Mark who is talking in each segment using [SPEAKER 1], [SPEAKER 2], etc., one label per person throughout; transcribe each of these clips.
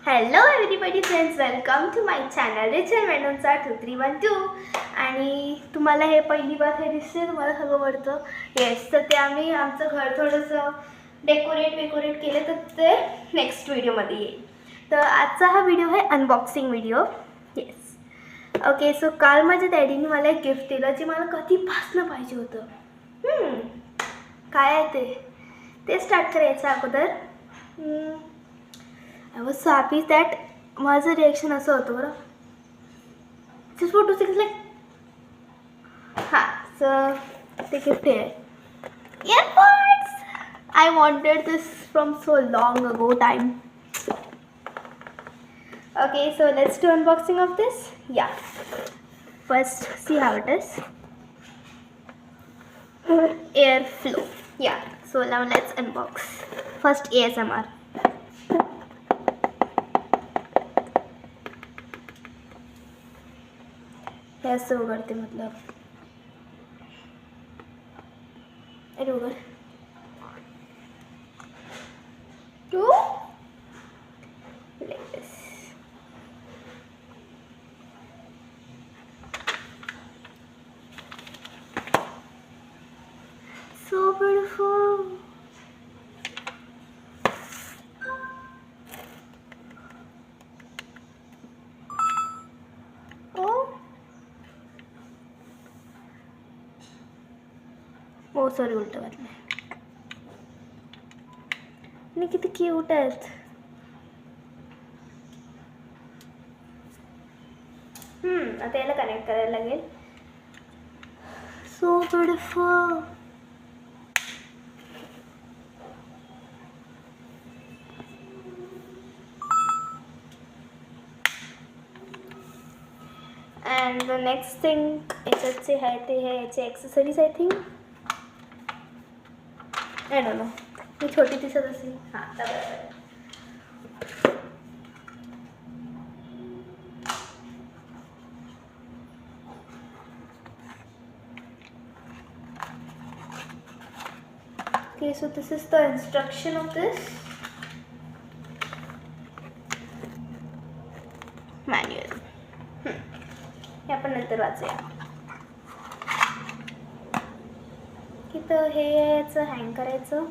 [SPEAKER 1] Hello everybody friends, welcome to my channel Rachel मेनूचा 2312. आणि तुम्हाला हे पहिली बार हे दिसते, तुम्हाला सगळं आवडतं. येस, तर ते आम्ही आमचं घर थोडंसं डेकोरेट केलं, तर ते नेक्स्ट व्हिडिओमध्ये येईल. तर आजचा हा व्हिडिओ आहे unboxing video. Yes, okay. So काल माझ्या डॅडीने मला एक गिफ्ट दिलं, जे मला कधीपासनं पाहिजे होतं. काय आहे ते स्टार्ट करायचं अगोदर. I was so happy that माझं रिॲक्शन असं होतं बरं. जस्ट फॉर 2 seconds लाईक हां. सो ते गिफ्ट आहे AirPods. I wanted this from so long ago time. Okay, so let's do unboxing of this. Yeah, first see how it is. Air flow. Yeah, so now let's unbox. First ASMR. हे असं उघडते, मतलब अरे उघड to like this. So beautiful. Oh sorry, उलटं घातलं. आणि किती क्यूट आहेत. आता याला कनेक्ट करायला लागेल. So beautiful. And the next thing याच्यात जे आहे ते हे याचे accessories I think. I don't know, मी छोटी दिसत असेल. हां, बरोबर. Okay, so this is the instruction of this manual. हे आपण नंतर वाचूया. इथं हे याचं हँग करायचं.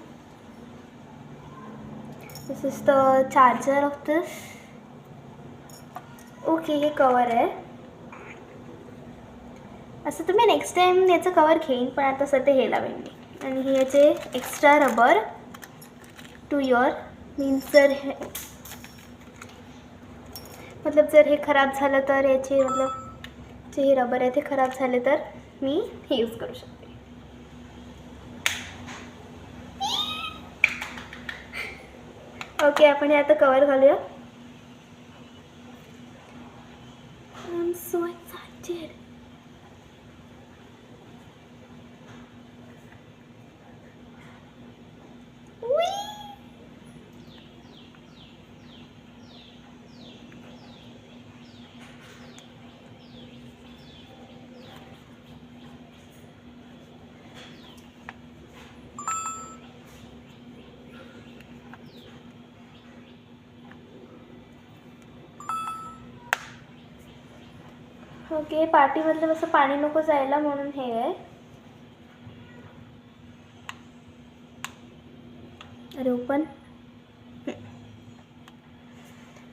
[SPEAKER 1] This is the charger of this. Okay, हे कवर आहे. असं तर मी नेक्स्ट टाईम याचं कवर घेईन, पण आता सध्या हे लावेन मी. आणि हे याचे extra rubber to your means, जर हे मतलब जर हे खराब झालं तर याचे मतलब जे हे रबर आहे ते खराब झाले तर मी हे यूज करू शकते. ओके, आपण हे आता कवर घालूया. I am so excited. Okay, पार्टीमधलं कसं पाणी नको जायला म्हणून हे आहे. अरे ओपन.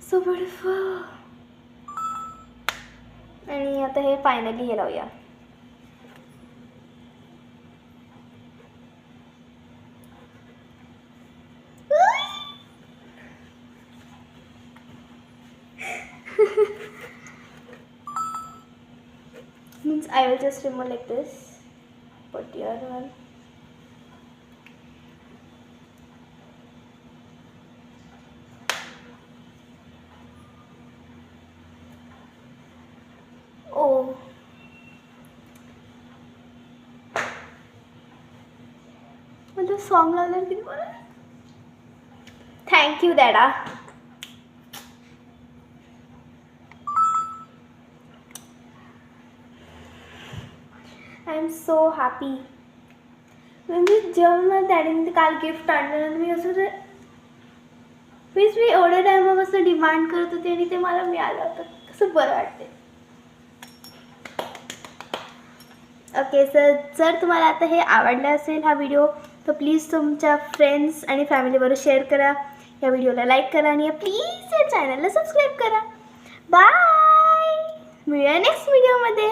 [SPEAKER 1] So beautiful. आणि आता हे फायनली हे लावूया. Means I will just remove like this. Put your one. Oh. मतलब सॉन्ग लावलं किती बरं. थँक्यू डॅडा. I am so happy. म्हणजे जेव्हा मला डॅडीने काल गिफ्ट आणलं, मी असं मीन्स मी एवढ्या टायमापासून डिमांड करत होते आणि ते मला मिळालं, तर कसं बरं वाटते. ओके सर, जर तुम्हाला आता हे आवडलं असेल हा व्हिडिओ, तर प्लीज तुमच्या फ्रेंड्स आणि फॅमिलीबरोबर शेअर करा, या व्हिडिओला लाईक करा आणि प्लीज या चॅनलला सबस्क्राईब करा. बाय, मिळूया नेक्स्ट व्हिडिओमध्ये.